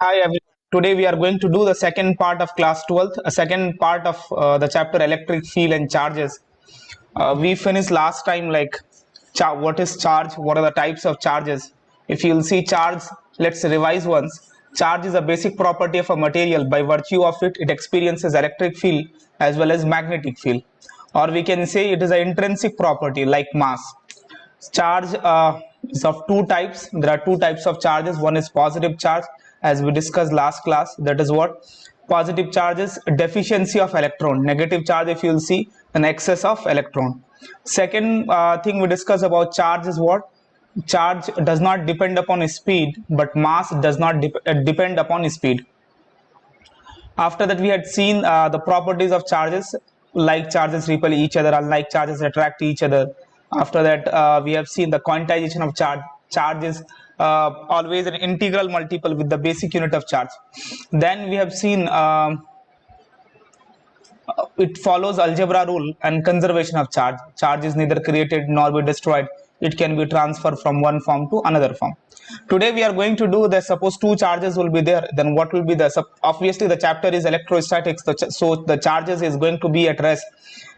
Hi everyone. Today we are going to do the second part of class 12th, a second part of the chapter electric field and charges. We finished last time like what is charge, what are the types of charges. If you'll see charge, let's revise once. Charge is a basic property of a material. By virtue of it, it experiences electric field as well as magnetic field. Or we can say it is an intrinsic property like mass. Charge is of two types. There are two types of charges. One is positive charge, as we discussed last class. That is what positive charge is deficiency of electron. Negative charge, if you will see, an excess of electron. Second thing we discuss about charge is what charge does not depend upon speed, but mass does not depend upon speed. After that, we had seen the properties of charges, like charges repel each other, unlike charges attract each other. After that, we have seen the quantization of charge. Charge is always an integral multiple with the basic unit of charge. Then we have seen it follows algebra rule and conservation of charge. Charge is neither created nor be destroyed. It can be transferred from one form to another form. Today we are going to do the suppose two charges will be there. Then what will be the obviously the chapter is electrostatics. So the charges is going to be at rest.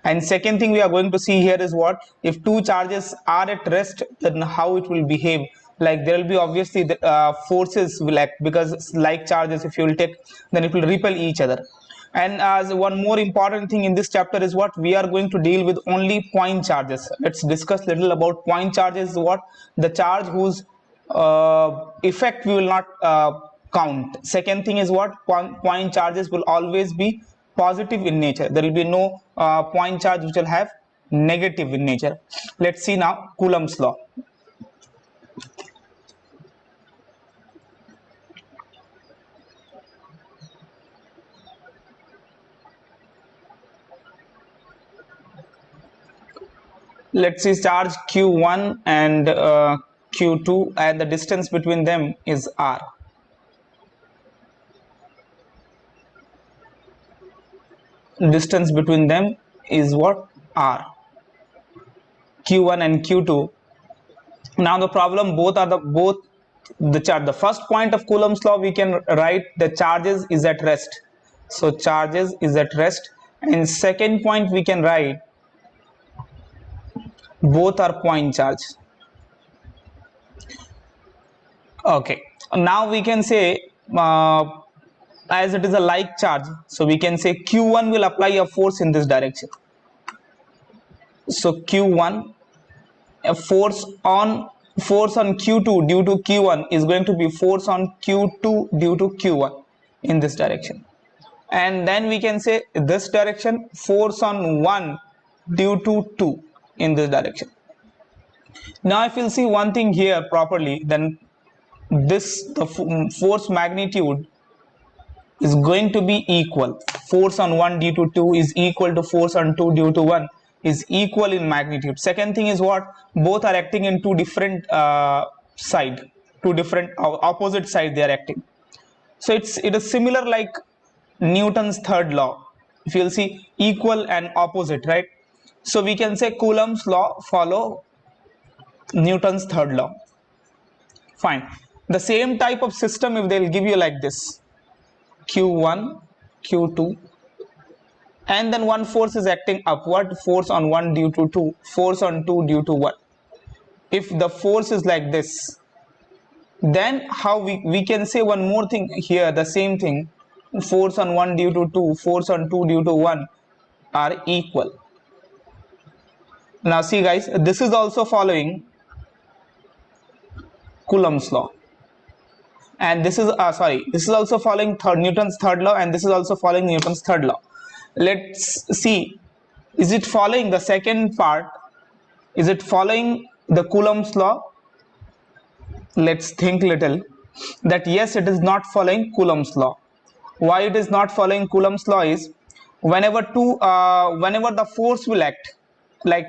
And second thing we are going to see here is what if two charges are at rest, then how it will behave. Like there will be obviously the forces will act because like charges if you will take, then it will repel each other. And as one more important thing in this chapter is what we are going to deal with only point charges. Let's discuss little about point charges. What the charge whose effect we will not count. Second thing is what point charges will always be positive in nature. There will be no point charge which will have negative in nature. Let's see now Coulomb's law. Let's see charge q1 and q2, and the distance between them is r. Distance between them is what r, q1 and q2. Now the problem, both are the charge. The first point of Coulomb's law, we can write the charges is at rest. So charges is at rest. And second point we can write both are point charge. Okay, now we can say as it is a like charge, so we can say q1 will apply a force in this direction. So q1, a force on q2 due to q1 is going to be force on q2 due to q1 in this direction. And then we can say this direction force on 1 due to 2 in this direction. Now if you'll see one thing here properly, then this the force magnitude is going to be equal. Force on 1 due to 2 is equal to force on 2 due to 1 is equal in magnitude. Second thing is what both are acting in two different side, two different opposite side they are acting. So it is similar like Newton's third law. If you'll see equal and opposite, right? So we can say Coulomb's law follow Newton's third law. Fine. The same type of system if they'll give you like this, q1 q2, and then one force is acting upward, force on 1 due to 2, force on 2 due to 1. If the force is like this, then how we can say one more thing here, the same thing, force on 1 due to 2, force on 2 due to 1 are equal. Now see guys, this is also following Coulomb's law, and this is this is also following Newton's third law, and this is also following Newton's third law. Let's see, is it following the second part, is it following the Coulomb's law? Let's think little that yes, it is not following Coulomb's law. Why it is not following Coulomb's law is whenever the force will act, like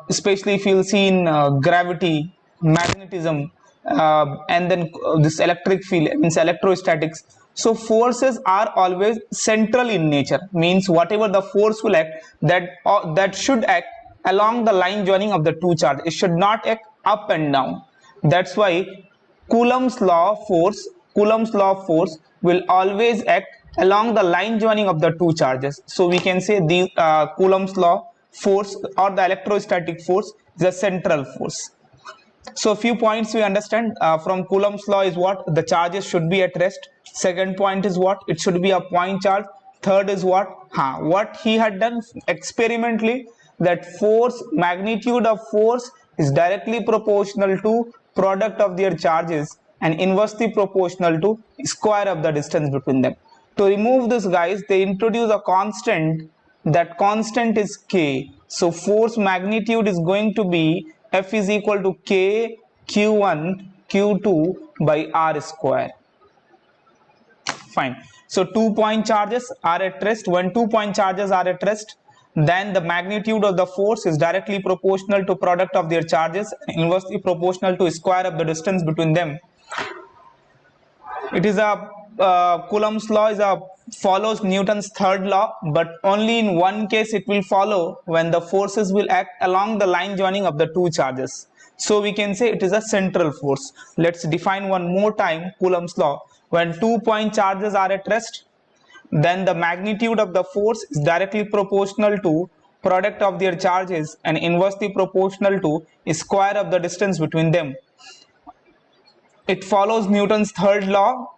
especially if you'll see in gravity, magnetism, and then this electric field means electrostatics. So forces are always central in nature, means whatever the force will act, that should act along the line joining of the two charges. It should not act up and down. That's why Coulomb's law of force will always act along the line joining of the two charges. So we can say the Coulomb's law force or the electrostatic force is a central force. So a few points we understand from Coulomb's law is what? The charges should be at rest. Second point is what? It should be a point charge. Third is what? What he had done experimentally, that magnitude of force is directly proportional to product of their charges and inversely proportional to square of the distance between them. To remove this, guys, they introduce a constant. That constant is K. So force magnitude is going to be F is equal to K Q1 Q2 by R square. Fine. So 2-point charges are at rest. When 2-point charges are at rest, then the magnitude of the force is directly proportional to product of their charges and inversely proportional to square of the distance between them. It is a Coulomb's law follows Newton's third law, but only in one case it will follow, when the forces will act along the line joining of the two charges. So we can say it is a central force. Let's define one more time Coulomb's law. When 2-point charges are at rest, then the magnitude of the force is directly proportional to product of their charges and inversely proportional to square of the distance between them. It follows Newton's third law,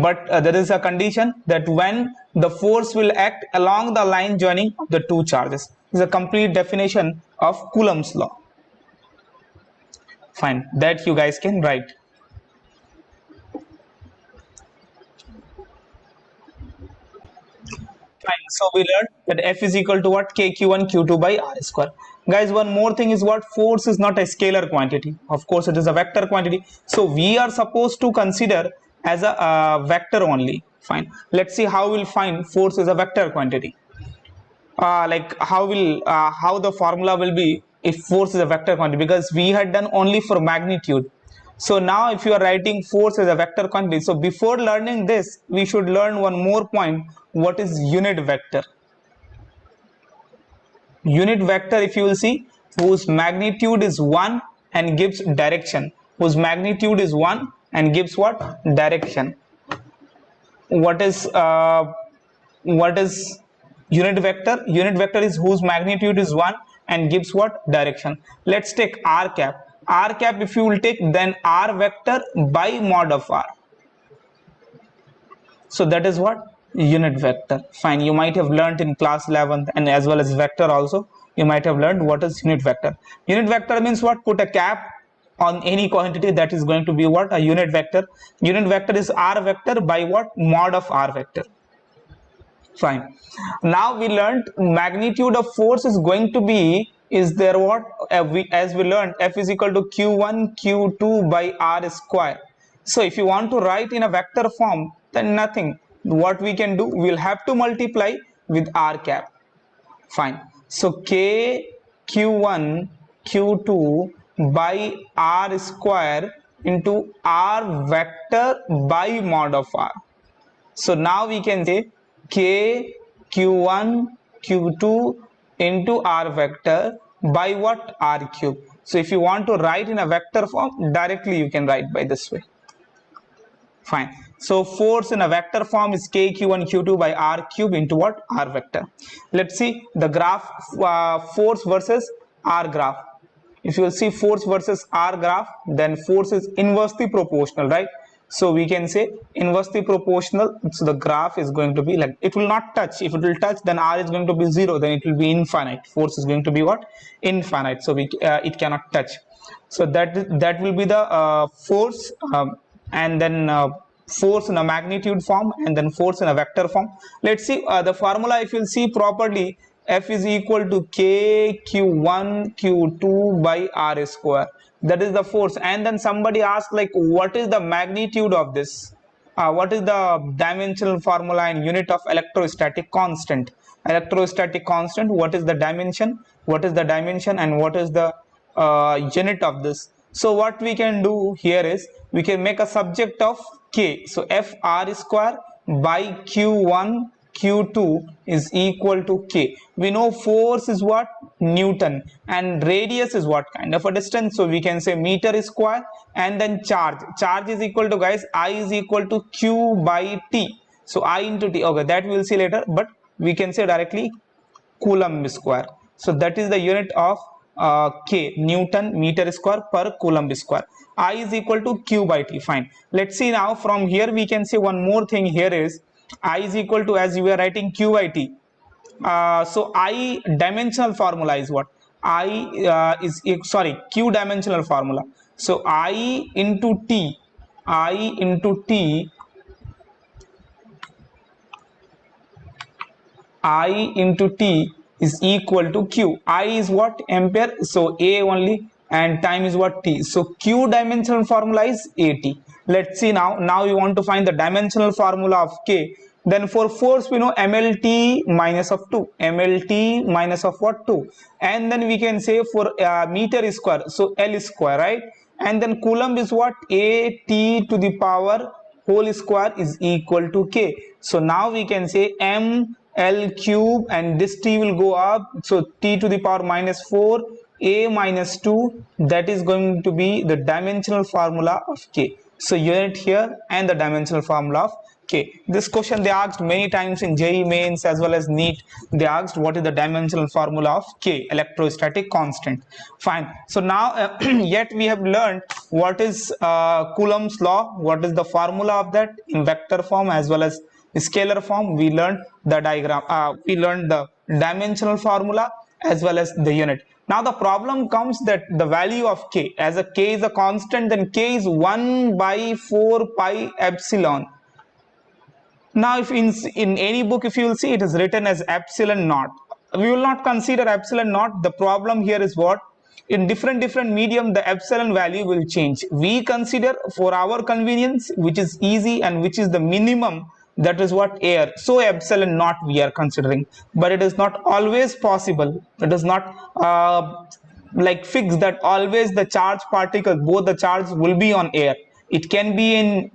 but there is a condition that when the force will act along the line joining of the two charges. This is a complete definition of Coulomb's law. Fine, that you guys can write. Fine, so we learned that F is equal to what? K Q1 Q2 by R square. Guys, one more thing is what? Force is not a scalar quantity. Of course, it is a vector quantity. So we are supposed to consider as a vector only. Fine. Let's see how we'll find force is a vector quantity. Like how the formula will be if force is a vector quantity, because we had done only for magnitude. So now if you are writing force as a vector quantity, so before learning this, we should learn one more point. What is unit vector? Unit vector, if you will see, whose magnitude is 1 and gives direction. Whose magnitude is 1 and gives what? Direction. What is unit vector? Unit vector is whose magnitude is 1 and gives what? Direction. Let's take r cap. R cap, if you will take, then r vector by mod of r. So that is what? Unit vector. Fine, you might have learned in class 11th, and as well as vector also you might have learned what is unit vector. Unit vector means what? Put a cap on any quantity, that is going to be what? A unit vector. Unit vector is r vector by what? Mod of r vector. Fine. Now we learned magnitude of force is going to be, is there what? As we learned, F is equal to Q1 Q2 by R square. So if you want to write in a vector form, then nothing. What we can do, we'll have to multiply with R cap. Fine. So K Q1 Q2 by R square into R vector by mod of R. So now we can say K Q1 Q2 into R vector by what? R cube. So if you want to write in a vector form, directly you can write by this way. Fine. So force in a vector form is K Q1 Q2 by R cube into what? R vector. Let's see the graph, force versus R graph. If you will see force versus R graph, then force is inversely proportional, right? So we can say inversely proportional. So the graph is going to be like, it will not touch. If it will touch, then R is going to be 0, then it will be infinite. Force is going to be what? Infinite. So it cannot touch. So that will be the force, and then force in a magnitude form, and then force in a vector form. Let's see the formula. If you'll see properly, F is equal to K Q1 Q2 by R square. That is the force. And then somebody asked, like, what is the magnitude of this? What is the dimensional formula and unit of electrostatic constant? Electrostatic constant, what is the dimension? What is the dimension and what is the unit of this? So what we can do here is, we can make a subject of K. So F R square by Q1 Q2 is equal to K. We know force is what? Newton, and radius is what kind of a distance? So we can say meter square, and then charge is equal to, guys, I is equal to Q by T. So I into T, okay, that we'll see later, but we can say directly Coulomb square. So that is the unit of K, Newton meter square per Coulomb square. I is equal to Q by T. Fine. Let's see now, from here we can say one more thing here is I is equal to, as you are writing, Q by T. So I dimensional formula is what? Q dimensional formula. So I into T is equal to Q. I is what? Ampere. So A only, and time is what? T. So Q dimensional formula is AT. Let's see now. Now we want to find the dimensional formula of K. Then for force we know MLT minus of 2. MLT minus of what? 2. And then we can say for meter square, so L square, right? And then Coulomb is what? AT to the power whole square is equal to K. So now we can say M L cube, and this T will go up, so T to the power minus 4 A minus 2, that is going to be the dimensional formula of K. So unit here and the dimensional formula of K. This question they asked many times in JEE mains as well as NEET. They asked what is the dimensional formula of K, electrostatic constant. Fine. So now yet we have learned what is Coulomb's law, what is the formula of that in vector form as well as scalar form. We learned the diagram, we learned the dimensional formula as well as the unit. Now the problem comes that the value of K, as a K is a constant, then K is 1 by 4 pi epsilon. Now if in any book, if you will see, it is written as epsilon naught. We will not consider epsilon naught. The problem here is what? In different medium, the epsilon value will change. We consider for our convenience, which is easy and which is the minimum, that is what? Air. So epsilon naught we are considering, but it is not always possible. It is not like fixed that always the charge particle, both the charge will be on air. It can be in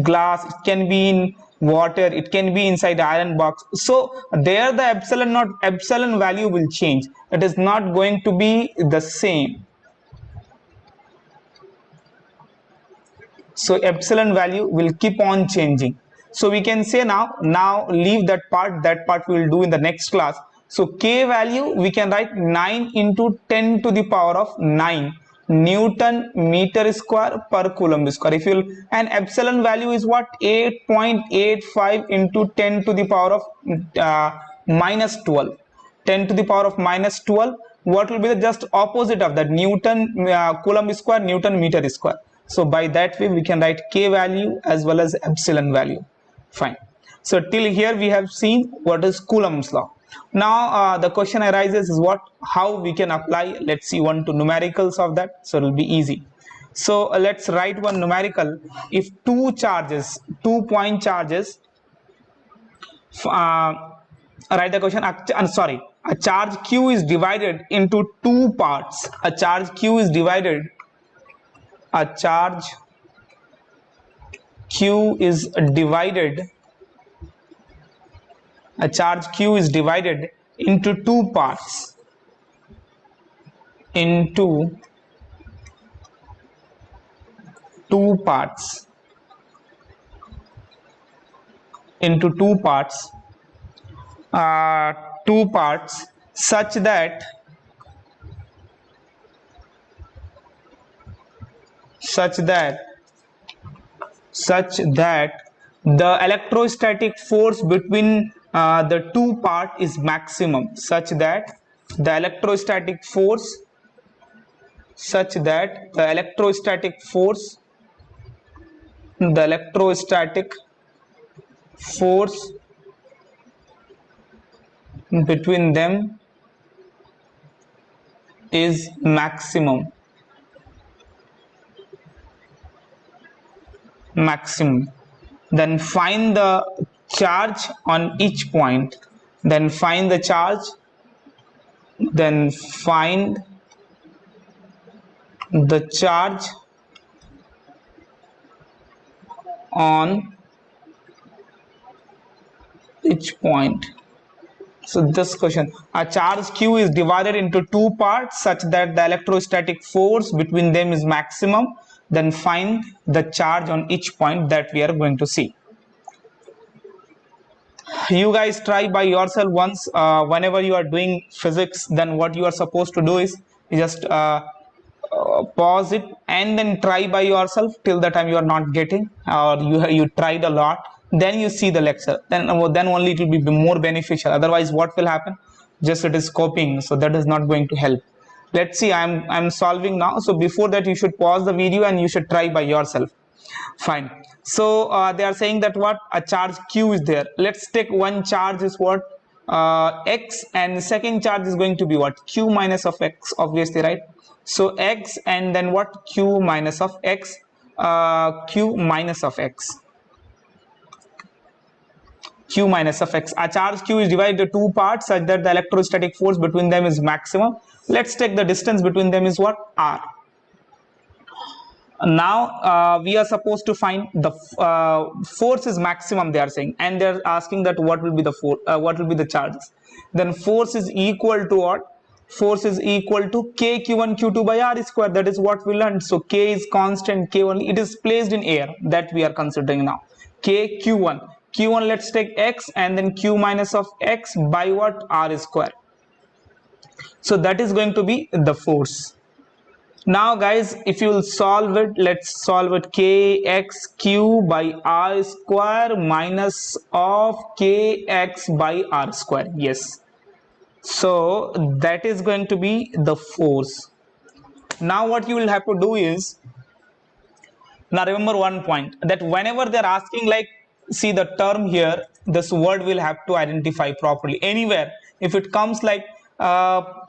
glass, it can be in water, it can be inside the iron box. So there the epsilon value will change. It is not going to be the same. So epsilon value will keep on changing. So we can say now leave that part we will do in the next class. So K value we can write 9 into 10 to the power of 9 Newton meter square per Coulomb square. If you'll, and epsilon value is what? 8.85 into 10 to the power of minus 12. 10 to the power of minus 12. What will be the just opposite of that? Newton Coulomb square, Newton meter square. So by that way we can write K value as well as epsilon value. Fine. So till here we have seen what is Coulomb's law. Now the question arises is what? How we can apply? Let's see one to numericals of that. So it will be easy. So let's write one numerical. If two point charges, write the question. A charge Q is divided into two parts. A charge Q is divided into two parts. Into two parts such that the electrostatic force between the two parts is maximum, such that the electrostatic force between them is maximum. Then find the charge on each point. Then find the charge on each point. So this question, a charge q is divided into two parts such that the electrostatic force between them is maximum, then find the charge on each point that we are going to see. You guys try by yourself once. Whenever you are doing physics, then what you are supposed to do is just pause it and then try by yourself till the time you are not getting, or you tried a lot, then you see the lecture, then only it will be more beneficial. Otherwise what will happen, just it is copying, so that is not going to help. Let's see, I'm solving now. So before that you should pause the video and you should try by yourself. Fine. So they are saying that what, a charge q is there. Let's take one charge is what, x, and the second charge is going to be what, q minus of x, obviously, right? So x and then what, q minus of x, q minus of x, q minus of x. A charge q is divided into two parts such that the electrostatic force between them is maximum. Let's take the distance between them is what, r. Now we are supposed to find the force is maximum, they are saying, and they are asking that what will be the force, what will be the charges. Then force is equal to what, force is equal to k q1 q2 by r square. That is what we learned. So k is constant, k only, it is placed in air, that we are considering now. K q1, q1, let's take x, and then q minus of x by what, r square. So that is going to be the force. Now guys, if you will solve it, let's solve it. Kx by r square minus of kx by r square. Yes, so that is going to be the force. Now what you will have to do is, now remember one point, that whenever they are asking, like, see the term here, this word will have to identify properly. Anywhere if it comes like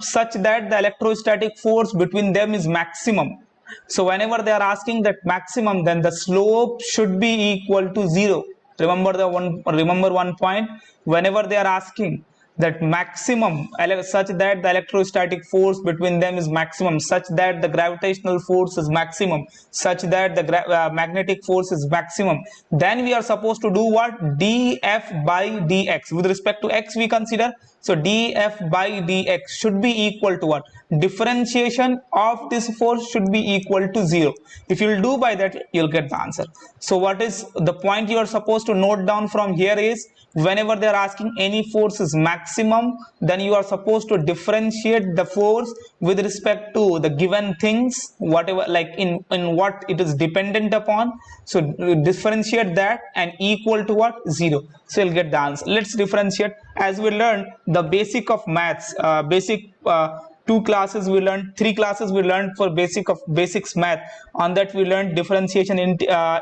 such that the electrostatic force between them is maximum, so whenever they are asking that maximum, then the slope should be equal to 0. Remember one point, whenever they are asking that maximum, such that the electrostatic force between them is maximum, such that the gravitational force is maximum, such that the magnetic force is maximum, then we are supposed to do what, df by dx. With respect to x we consider, so df by dx should be equal to what, differentiation of this force should be equal to 0. If you will do by that, you'll get the answer. So what is the point you are supposed to note down from here is, whenever they are asking any force is maximum, then you are supposed to differentiate the force with respect to the given things, whatever, like in what it is dependent upon. So differentiate that and equal to what, 0. So you'll get the answer. Let's differentiate. As we learned the basic of maths, basic 2 classes we learned, 3 classes we learned for basics math. On that we learned differentiation,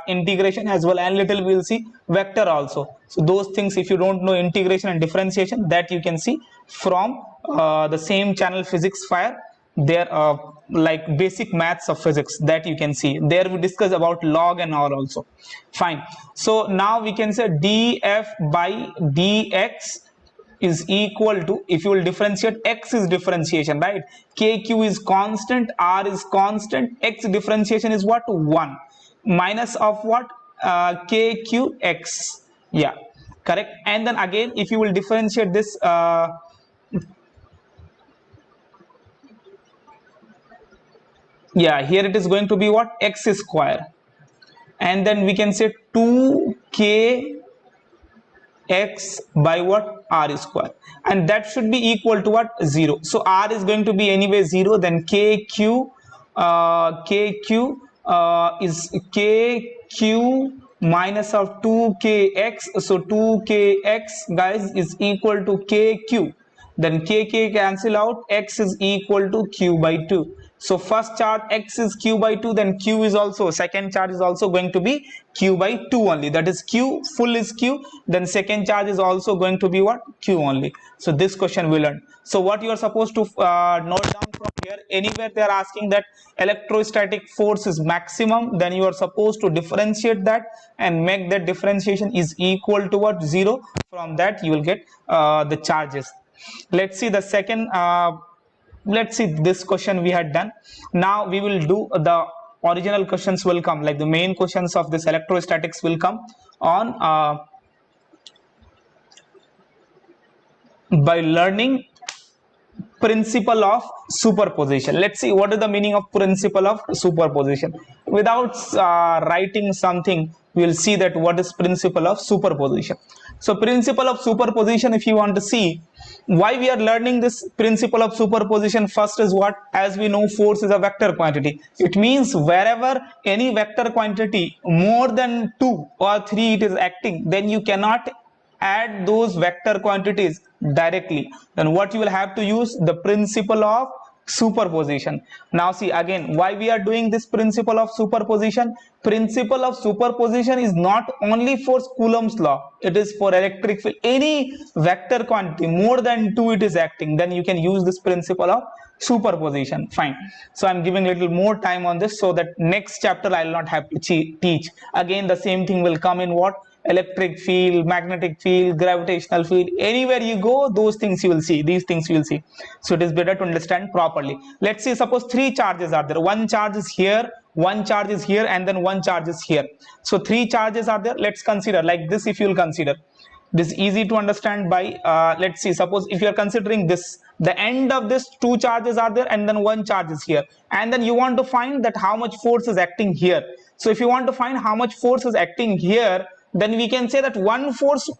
integration as well, and little we'll see vector also. So those things, if you don't know integration and differentiation, that you can see from the same channel, Physics Fire. There like basic maths of physics, that you can see there. We discuss about log and all also. Fine. So now we can say df by dx is equal to, if you will differentiate, x is differentiation, right? Kq is constant, r is constant, x differentiation is what, 1, minus of what, kqx. Yeah, correct. And then again, if you will differentiate this, yeah, here it is going to be what, x square, and then we can say 2k x by what, r square, and that should be equal to what, 0. So r is going to be anyway 0, then kq is kq minus of 2kx. So 2kx guys is equal to kq, then kk cancel out, x is equal to q by 2. So first charge x is q by 2, then q is also, second charge is also going to be q by 2 only, that is q full is q, then second charge is also going to be what, q only. So this question we learned. So what you are supposed to note down from here, anywhere they are asking that electrostatic force is maximum, then you are supposed to differentiate that and make that differentiation is equal to what, 0. From that you will get the charges. Let's see the second, let's see this question we had done. Now we will do the original questions will come, like the main questions of this electrostatics will come on by learning principle of superposition. Let's see what is the meaning of principle of superposition. Without writing something, we will see that what is principle of superposition. So principle of superposition, if you want to see why we are learning this principle of superposition, first is what, as we know, force is a vector quantity. It means wherever any vector quantity more than 2 or 3 it is acting, then you cannot add those vector quantities directly. Then what you will have to use? The principle of superposition. Now see again why we are doing this principle of superposition. Principle of superposition is not only for Coulomb's law, it is for electric field. Any vector quantity more than 2 it is acting, then you can use this principle of superposition. Fine. So I'm giving a little more time on this so that next chapter I will not have to teach. Again the same thing will come in what? Electric field, magnetic field, gravitational field. Anywhere you go, those things you will see, these things you will see. So it is better to understand properly. Let's say suppose 3 charges are there. One charge is here, one charge is here, and then one charge is here. So 3 charges are there. Let's consider like this. If you will consider this, easy to understand by let's see, suppose if you are considering this, the end of this 2 charges are there and then 1 charge is here, and then you want to find that how much force is acting here. So if you want to find how much force is acting here, then we can say that one force,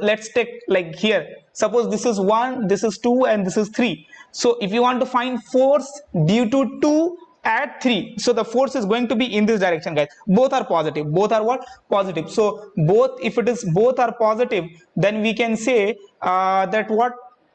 let's take like here, suppose this is 1, this is 2, and this is 3. So if you want to find force due to 2 at 3, so the force is going to be in this direction, guys. Both are positive, both are what? Positive. So both, if it is both are positive, then we can say that what,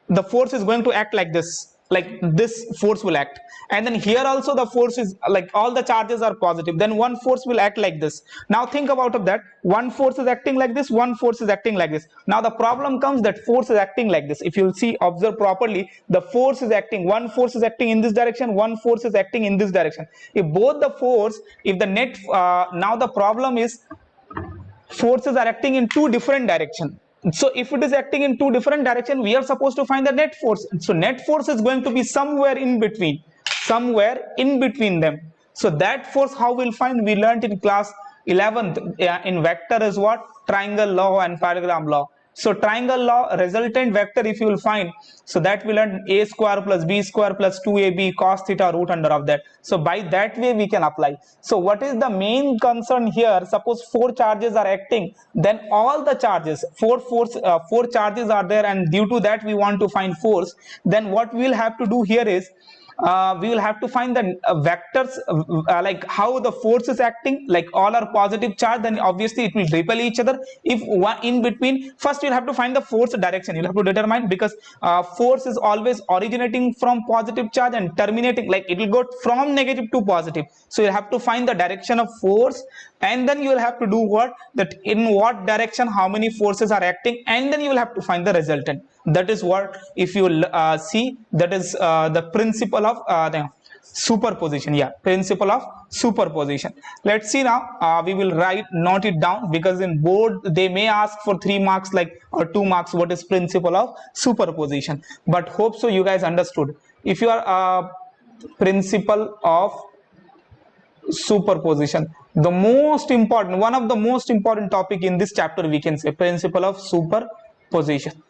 the force is going to act like this, like this force will act. And then here also the force is like all the charges are positive, then one force will act like this. Now think about of that, one force is acting like this, one force is acting like this. Now the problem comes that force is acting like this. If you'll see, observe properly, the force is acting, one force is acting in this direction, one force is acting in this direction. If both the force, if the net now the problem is forces are acting in 2 different directions. So if it is acting in 2 different directions, we are supposed to find the net force. So net force is going to be somewhere in between, them. So that force how we'll find? We learned in class 11th in vector is what? Triangle law and parallelogram law. So triangle law, resultant vector if you will find, so that we learn a square plus b square plus 2ab cos theta root under of that. So by that way we can apply. So what is the main concern here? Suppose 4 charges are acting, then all the charges, 4 charges are there, and due to that we want to find force. Then what we will have to do here is we will have to find the vectors, like how the force is acting, like all are positive charge, then obviously it will repel each other. If one in between, first you'll have to find the force direction, you'll have to determine, because force is always originating from positive charge and terminating, like it will go from negative to positive. So you'll have to find the direction of force, and then you will have to do what, that in what direction how many forces are acting, and then you will have to find the resultant. That is what, if you see, that is the principle of the superposition. Yeah, principle of superposition. Let's see now, we will note it down, because in board they may ask for 3 marks, like, or 2 marks, what is principle of superposition. But hope so you guys understood. If you are principle of superposition, the most important, one of the most important topic in this chapter, we can say principle of superposition.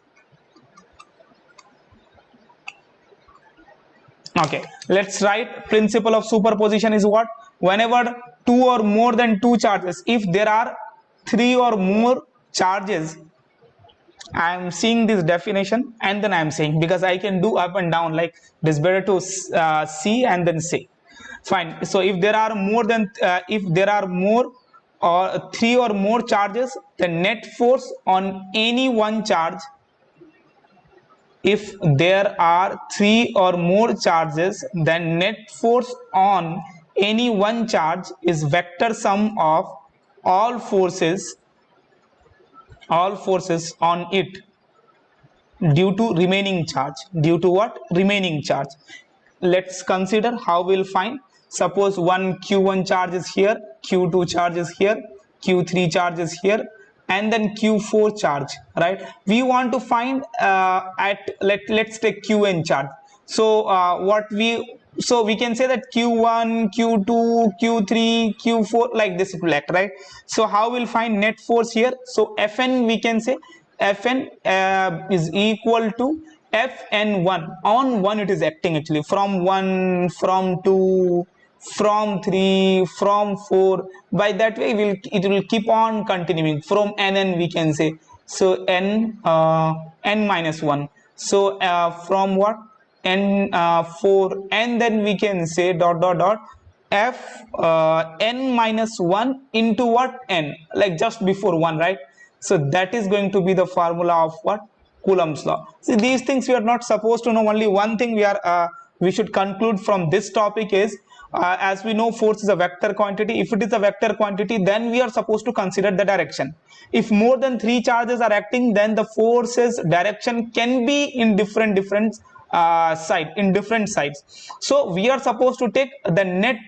Okay, let's write principle of superposition is what? Whenever 2 or more than 2 charges, if there are 3 or more charges, I am seeing this definition and then I am saying, because I can do up and down, like it is better to see and then say. Fine. So if there are more than if there are more or 3 or more charges, the net force on any one charge, if there are 3 or more charges, then net force on any one charge is vector sum of all forces on it due to remaining charge. Due to what? Remaining charge. Let's consider how we'll find. Suppose one q1 charge is here, q2 charge is here, q3 charge is here, and then q4 charge, right? We want to find let's take qn charge. So so we can say that q1, q2, q3, q4, like this it will act, right? So how we'll find net force here? So fn we can say Fn is equal to Fn1. On 1 it is acting actually, from 1, from 2, from 3, from 4. By that way it will keep on continuing from nn, we can say. So n minus 1. So from what, n 4, and then we can say dot dot dot f n minus 1 into what, n, like just before 1, right? So that is going to be the formula of what, Coulomb's law. See, these things we are not supposed to know. Only one thing we should conclude from this topic is, as we know, force is a vector quantity. If it is a vector quantity, then we are supposed to consider the direction. If more than 3 charges are acting, then the force's direction can be in different different sides. So we are supposed to take the net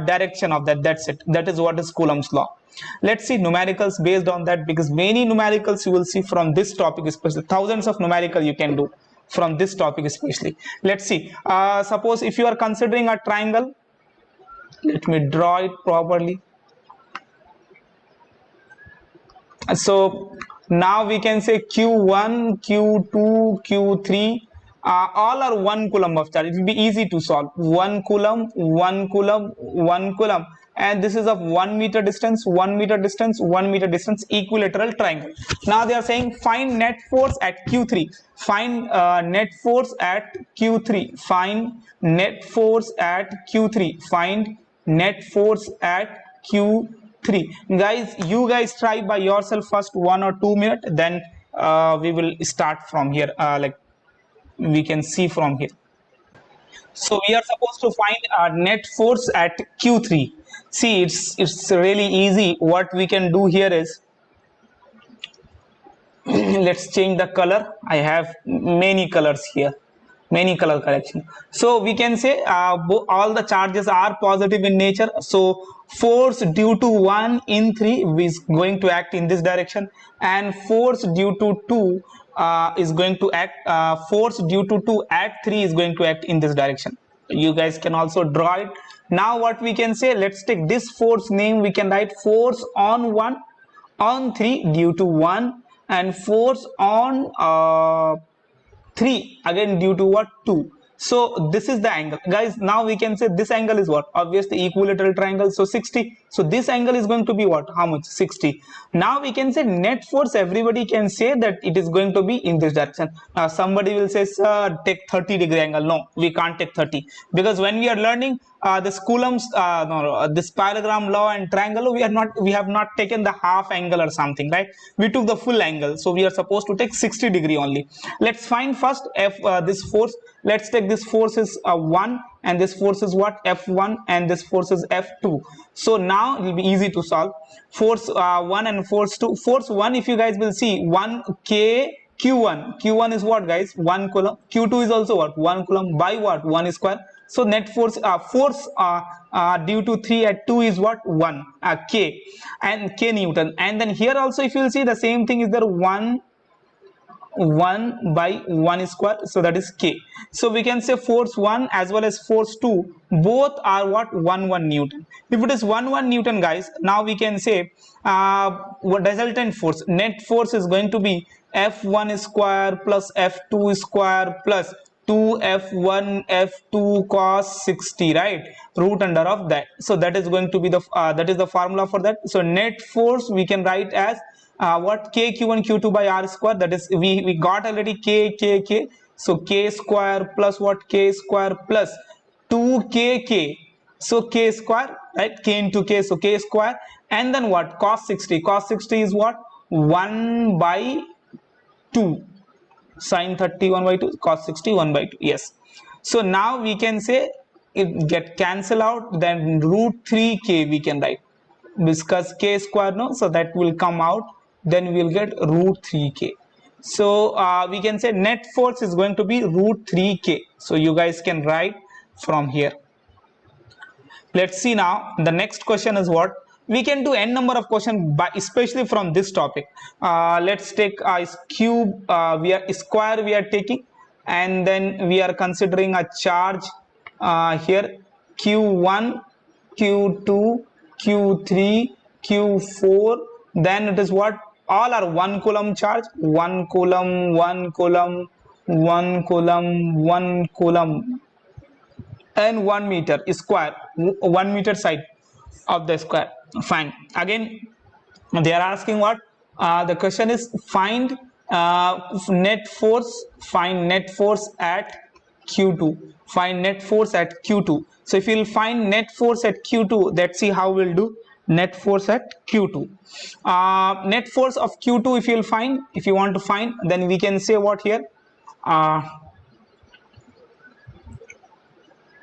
direction of that. That's it. That is what is Coulomb's law. Let's see numericals based on that, because many numericals you will see from this topic, especially thousands of numerical you can do from this topic especially. Let's see. Suppose if you are considering a triangle, let me draw it properly. So now we can say Q1, Q2, Q3, all are 1 coulomb of charge. It will be easy to solve. 1 coulomb, 1 coulomb, 1 coulomb, and this is of 1 meter distance, 1 meter distance, 1 meter distance, equilateral triangle. Now they are saying find net force at Q3. Find net force at Q3. Find net force at Q3. Find net force at Q3. Guys, you guys try by yourself first 1 or 2 minutes, then we will start from here. Like we can see from here. So we are supposed to find net force at Q3. See, it's really easy. What we can do here is, let's change the color. I have many colors here, many color correction. So we can say all the charges are positive in nature. So force due to 1 in 3 is going to act in this direction, and force due to 2 is going to act, force due to 2 at 3 is going to act in this direction. You guys can also draw it. Now what we can say, let's take this force name. We can write force on 1, on 3 due to 1, and force on 3 again due to what, 2. So this is the angle, guys. Now we can say this angle is what, obviously equilateral triangle, so 60. So this angle is going to be what, how much, 60. Now we can say net force, everybody can say that it is going to be in this direction. Now somebody will say, sir, take 30-degree angle. No, we can't take 30, because when we are learning this Coulomb's this parallelogram law and triangle, we have not taken the half angle or something, right? We took the full angle, so we are supposed to take 60-degree only. Let's find first this force. Let's take this force is 1, and this force is what, F1, and this force is F2. So now it will be easy to solve. Force 1 and force 2. Force 1, if you guys will see, 1 K Q1. Q1 is what, guys, 1 coulomb. Q2 is also what, 1 coulomb by what, 1 square. So net force due to 3 at 2 is what, 1 K, and K Newton. And then here also if you will see, the same thing is there, 1 by 1 square, so that is K. So we can say force 1 as well as force 2 both are what, 1 Newton. If it is 1 Newton, guys, now we can say what resultant force, net force is going to be F1 square plus F2 square plus 2F1 F2 cos 60, right, root under of that. So that is going to be the that is the formula for that. So net force we can write as what, K Q1 Q2 by R square. That is, we got already K. So K square plus what, K square plus 2K. So K square, right, K into K, so K square, and then what, cos 60. Cos 60 is what, 1 by 2. Sin 30 1 by 2, cos 60 1 by 2. Yes. So now we can say it get cancel out, then root 3K we can write, because K square, no, so that will come out, then we will get root 3K. So we can say net force is going to be root 3K. So you guys can write from here. Let's see now the next question is what, we can do n number of questions, but especially from this topic. Let's take cube, we are square we are taking, and then we are considering a charge here, Q1, Q2, Q3, Q4, then it is what, all are 1 coulomb charge, 1 coulomb, 1 coulomb, 1 coulomb, 1 coulomb, and 1 meter square, 1 meter side of the square. Fine. Again, they are asking what? The question is find net force. Find net force at Q2. Find net force at Q2. So if you'll find net force at Q2, let's see how we'll do net force at Q2. Net force of Q2, if you'll find, if you want to find, then we can say what here?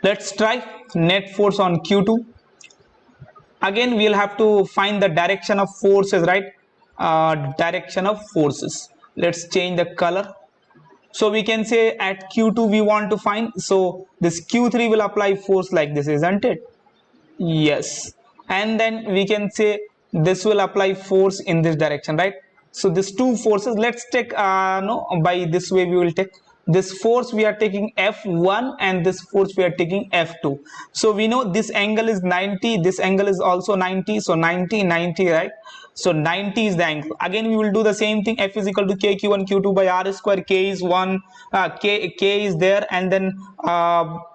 Let's try net force on Q2. Again, we'll have to find the direction of forces, right? Direction of forces. Let's change the color. So we can say at Q2 we want to find, so this Q3 will apply force like this, isn't it? Yes. And then we can say this will apply force in this direction, right? So these two forces, let's take no, by this way we will take this force, we are taking F1, and this force we are taking F2. So we know this angle is 90, this angle is also 90, so 90, 90, right? So 90 is the angle. Again we will do the same thing. F is equal to K Q1 Q2 by R square. K is 1, K is there, and then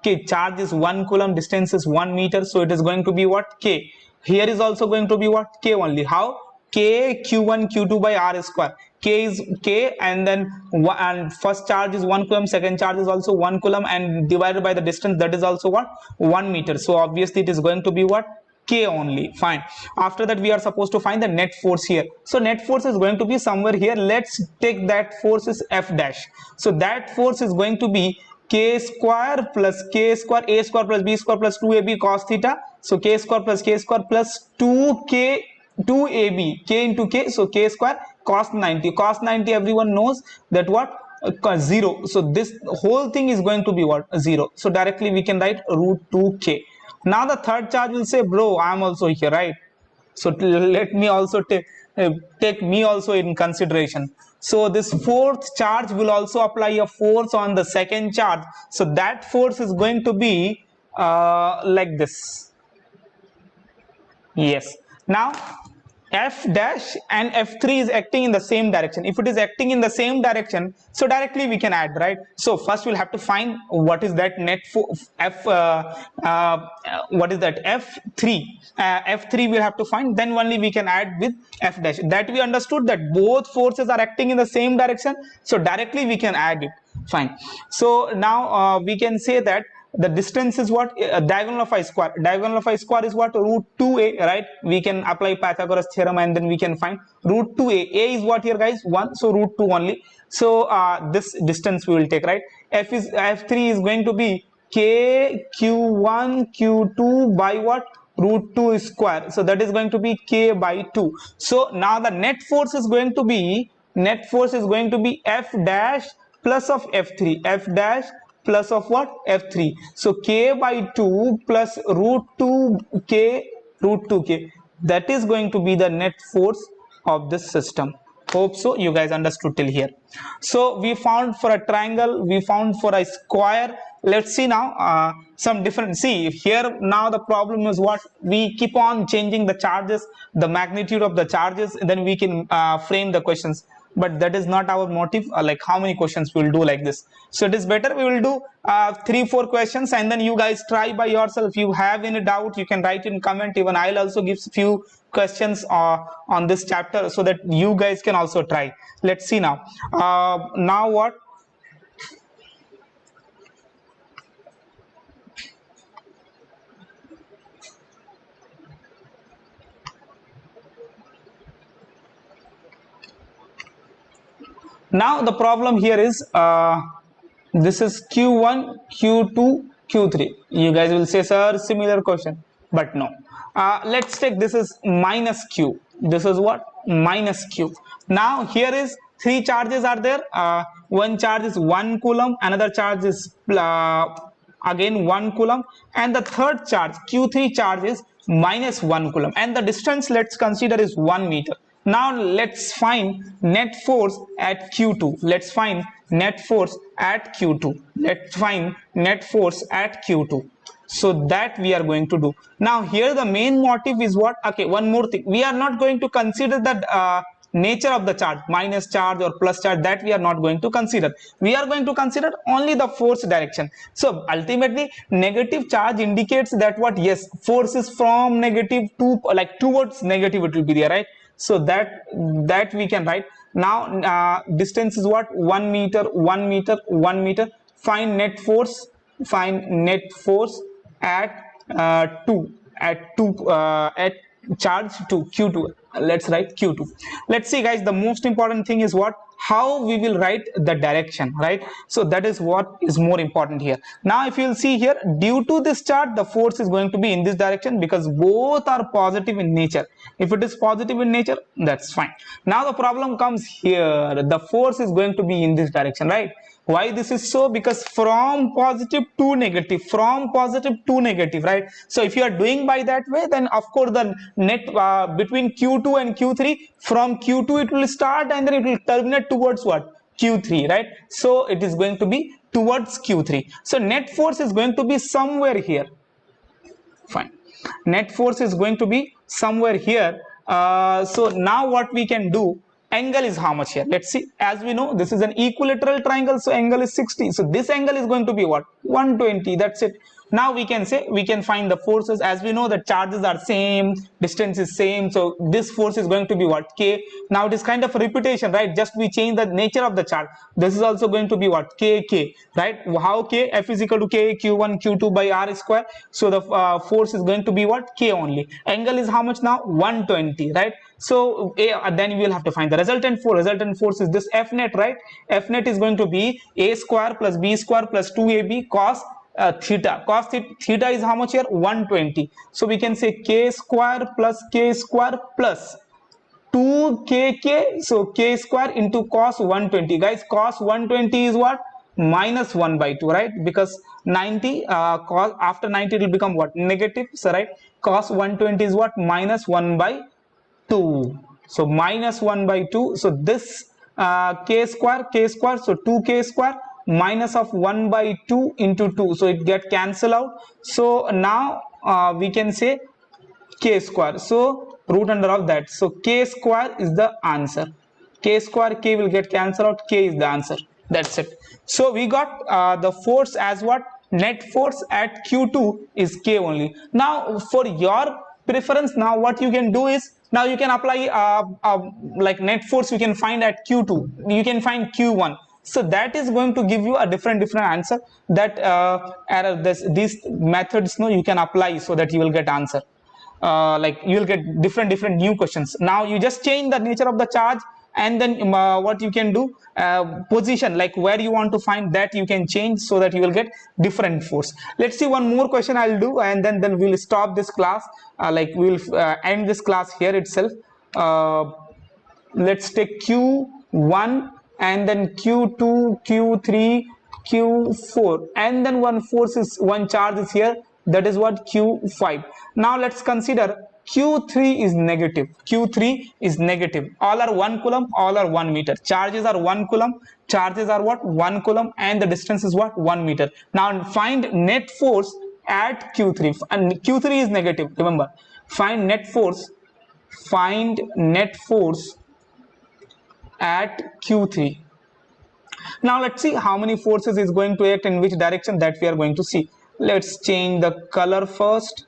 K charge is 1 coulomb, distance is 1 meter, so it is going to be what? K. Here is also going to be what? K only. How? K Q1 Q2 by R square. K is K, and then and first charge is 1 coulomb, second charge is also 1 coulomb, and divided by the distance, that is also what? 1 meter. So obviously it is going to be what? K only. Fine. After that we are supposed to find the net force here. So net force is going to be somewhere here. Let's take that force is F dash. So that force is going to be K square plus K square, A square plus B square plus 2AB cos theta. So K square plus 2K 2AB, K into K, so K square cos 90. Cos 90 everyone knows that what? 0. So this whole thing is going to be what? 0. So directly we can write root 2K. Now the third charge will say, bro, I am also here, right? So let me also take me also in consideration. So this fourth charge will also apply a force on the second charge. So that force is going to be like this. Yes. Now F dash and F3 is acting in the same direction. If it is acting in the same direction, so directly we can add, right? So first we'll have to find what is that net force what is that F3. F3 we'll have to find, then only we can add with F dash. That we understood that both forces are acting in the same direction, so directly we can add it. Fine. So now we can say that the distance is what? Diagonal of I square. Diagonal of I square is what? Root 2a, right? We can apply Pythagoras theorem and then we can find root 2a. A is what here, guys? 1, so root 2 only. So this distance we will take, right? F3 is going to be K Q1 Q2 by what? Root 2 square. So that is going to be K by 2. So now the net force is going to be F dash plus of F3. F dash plus of what? F3. So K by 2 plus root 2K, that is going to be the net force of this system. Hope so you guys understood till here. So we found for a triangle, we found for a square. Let's see now some different. See here now the problem is what? We keep on changing the charges, the magnitude of the charges, and then we can frame the questions. But that is not our motive. Like how many questions we will do like this? So it is better we will do 3-4 questions, and then you guys try by yourself. If you have any doubt, you can write in comment. Even I'll also give few questions on this chapter so that you guys can also try. Let's see now. Now what? Now the problem here is this is Q1, Q2, Q3. You guys will say, sir, similar question, but no. Let's take this is minus Q. This is what? Minus Q. Now here is 3 charges are there. One charge is 1 coulomb, another charge is again 1 coulomb, and the third charge Q3 charge is minus 1 coulomb, and the distance let's consider is 1 meter. Now let's find net force at Q2. Let's find net force at Q2. Let's find net force at Q2. So that we are going to do. Now here the main motive is what? Okay, one more thing. We are not going to consider that nature of the charge, minus charge or plus charge, that we are not going to consider. We are going to consider only the force direction. So ultimately negative charge indicates that what, yes, force is from negative to like towards negative, it will be there, right? So that we can write. Now distance is what, 1 meter, 1 meter, 1 meter. Find net force, at 2 at charge 2, q2. Let's write q2. Let's see guys, the most important thing is what, how we will write the direction, right? So that is what is more important here. Now if you'll see here, due to this charge the force is going to be in this direction because both are positive in nature. If it is positive in nature, that's fine. Now the problem comes here, the force is going to be in this direction, right? Why this is so? Because from positive to negative, right? So if you are doing by that way, then of course the net between q2 and q3, from q2 it will start and then it will terminate towards what, q3, right? So it is going to be towards q3. So net force is going to be somewhere here. Fine, net force is going to be somewhere here. So now what we can do, angle is how much here? Let's see. As we know, this is an equilateral triangle, so angle is 60. So this angle is going to be what, 120. That's it. Now we can say, we can find the forces. As we know, the charges are same, distance is same, so this force is going to be what, k. Now it is kind of a repetition, right? Just we change the nature of the charge. This is also going to be what, k, right? How k? F is equal to k q1 q2 by r square. So the force is going to be what, k only. Angle is how much now, 120, right? So then we will have to find the resultant force. Resultant force is this F net, right? F net is going to be a square plus b square plus 2ab cos theta. Cos theta is how much here, 120. So we can say k square plus 2kk. So k square into cos 120. Guys, cos 120 is what, minus 1 by 2, right? Because 90 cos, after 90 it will become what, negative. So right, cos 120 is what, minus 1 by 2. So minus 1 by 2. So this k square, so 2k square minus of 1 by 2 into 2. So it get cancel out. So now we can say k square. So root under of that. So k square is the answer. K square, k will get cancelled out. K is the answer. That's it. So we got the force as what, net force at q2 is k only. Now for your preference, now what you can do is, now you can apply like net force you can find at q2, you can find q1. So that is going to give you a different answer. That these methods, no, you can apply so that you will get answer. Like you will get different new questions. Now you just change the nature of the charge, and then what you can do, position, like where you want to find, that you can change so that you will get different force. Let's see one more question I'll do, and then we'll stop this class. Like we'll end this class here itself. Let's take q1 and then q2, q3, q4, and then one charge is here, that is what, q5. Now let's consider q3 is negative. All are 1 coulomb, all are 1 meter. Charges are 1 coulomb, charges are what, 1 coulomb, and the distance is what, 1 meter. Now find net force at q3, and q3 is negative, remember. Find net force at q3. Now let's see how many forces is going to act in which direction, that we are going to see. Let's change the color first.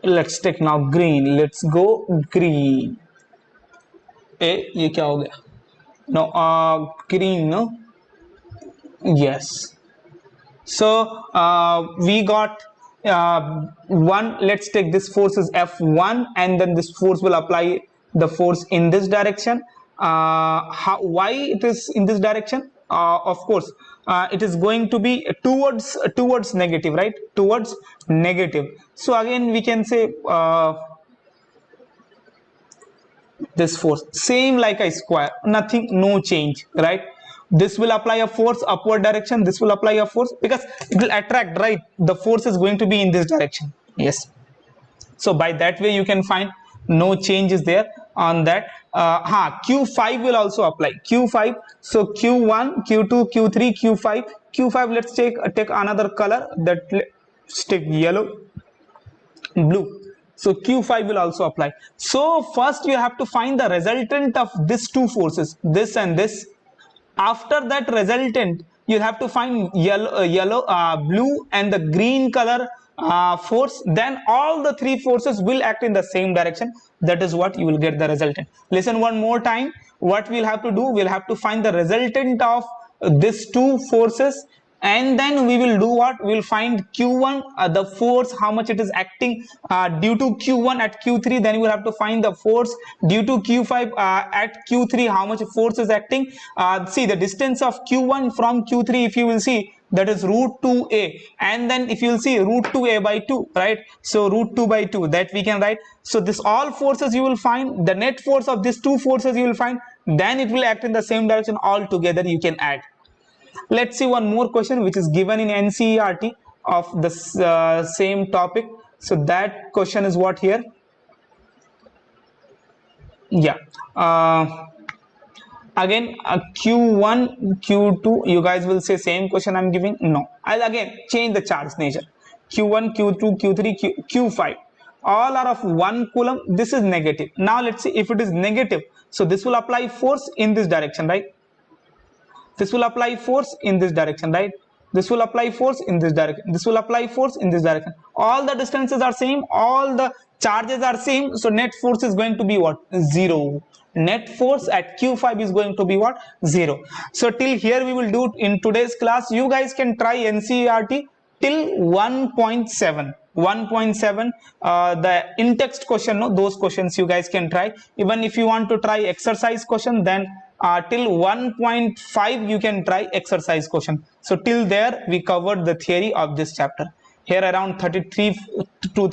Let's take now green. Let's go green. ये क्या हो गया? No, green, no? Yes. So we got one. Let's take this force is F1, and then this force will apply the force in this direction. Why it is in this direction? Of course, it is going to be towards negative, right? Towards negative. So again we can say this force same like a square, nothing, no change, right? This will apply a force upward direction, this will apply a force, because it will attract, right? The force is going to be in this direction. Yes. So by that way you can find no change is there on that. Q5 will also apply. Q5. So Q1, Q2, Q3, Q5. Let's take another color. That let's take yellow, blue. So Q5 will also apply. So first you have to find the resultant of these two forces, this and this. After that resultant, you have to find blue and the green color force. Then all the three forces will act in the same direction. That is what you will get the resultant. Listen one more time. What we'll have to do, we'll have to find the resultant of these two forces, and then we will do what, we'll find Q1, the force, how much it is acting due to Q1 at Q3. Then we'll have to find the force due to Q5 at Q3, how much force is acting. See the distance of Q1 from Q3, if you will see, that is root 2a, and then if you will see root 2a by 2, right? So root 2 by 2, that we can write. So this all forces you will find, the net force of these two forces you will find, then it will act in the same direction. All together you can add. Let's see one more question which is given in NCERT of the same topic. So that question is what here? Yeah. Again, Q1, Q2, you guys will say same question I'm giving. No, I'll again change the charge nature. Q1, Q2, Q3, Q5. All are of 1 coulomb. This is negative. Now let's see if it is negative. So this will apply force in this direction, right? This will apply force in this direction, right? This will apply force in this direction. This will apply force in this direction. All the distances are same. All the charges are same. So net force is going to be what? 0. Net force at Q5 is going to be what? 0. So till here we will do in today's class. You guys can try NCERT till 1.7. 1.7 the in-text question, no, those questions you guys can try. Even if you want to try exercise question, then till 1.5 you can try exercise question. So till there we covered the theory of this chapter. Here around 33 to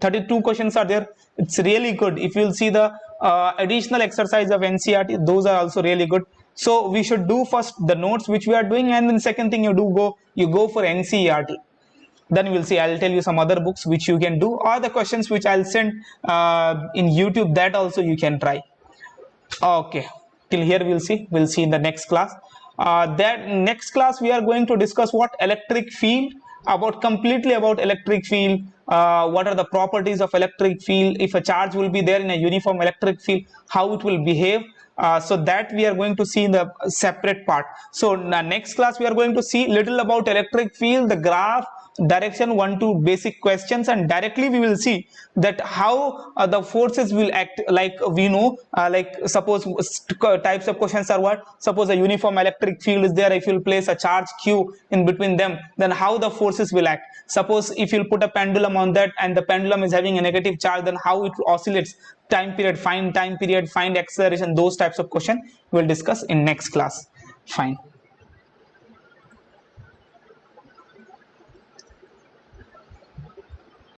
32 questions are there. It's really good. If you'll see the additional exercise of NCERT, those are also really good. So we should do first the notes which we are doing, and then second thing you go for NCERT. Then we'll see, I'll tell you some other books which you can do, or the questions which I'll send in YouTube, that also you can try. Okay, till here we'll see in the next class. That next class we are going to discuss what? Electric field, completely about electric field. What are the properties of electric field? If a charge will be there in a uniform electric field, how it will behave. So that we are going to see in the separate part. So next class we are going to see little about electric field, the graph, direction, 1-2 basic questions, and directly we will see that how the forces will act. Like we know, like suppose types of questions are what? Suppose a uniform electric field is there. If you place a charge Q in between them, then how the forces will act. Suppose if you put a pendulum on that and the pendulum is having a negative charge, then how it oscillates. Time period, find acceleration. Those types of questions we'll discuss in next class. Fine.